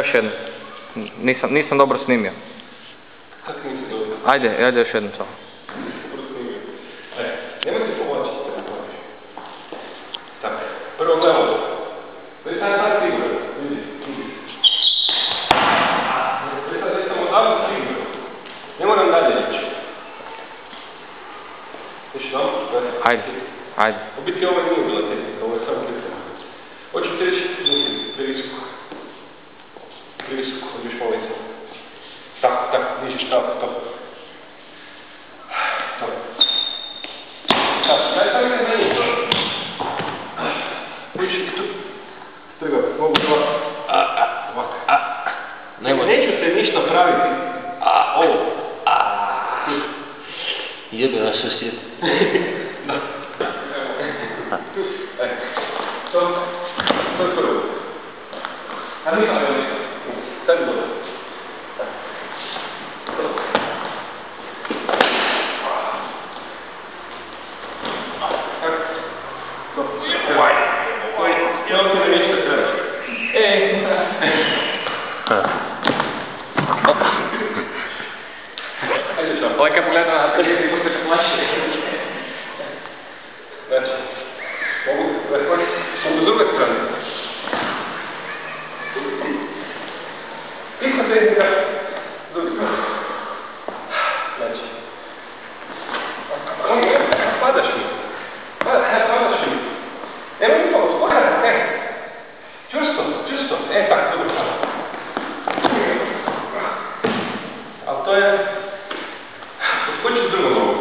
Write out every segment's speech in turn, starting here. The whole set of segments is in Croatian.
još jednu. Nisam dobro snimio. Kako nisi dobro? Ajde još jednu samo. Dobro snimio. Nemojte pomoći. Tako, prvo gledamo to. Već sad sigurno. Vidi. Već sad samo davno sigurno. Ne moram dalje ići. Još nam? Ajde. U biti ovo nije bila tehnika, ovo je samo priprema. Hoću ti reći, previsoko. Previsoko, još malo iza. Tako, niži, stop. Daj sam nekaj za njih. Vidiš ti tu? Strgao, mogu ovako. Neću se ništa praviti. Ovo. Jebe nas osjet. Da. To je prvo. A nisam ga ništa. Sad dobro. Evo ti ne ništa trebaš. Ajde što? Ovaj kad pogledam na televiziji postoje se plaće. Znači, mogu s druge strane. Ista tehnika, s druge strane. Znači, padaš mi. Padaš mi. Nemoj mi pomoći, pogledaj, čusto, tako, dobro. Ali to je... Skoči s drugom nogu.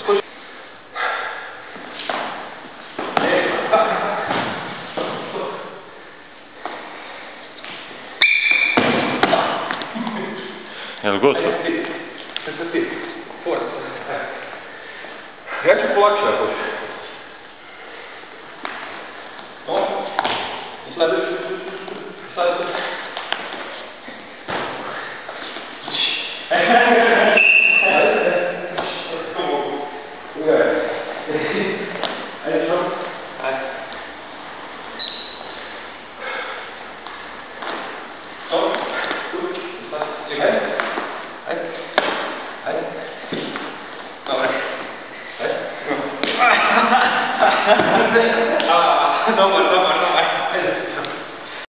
Skoči. Jel gotovo? Ti. Ja ću polakše ako hoću.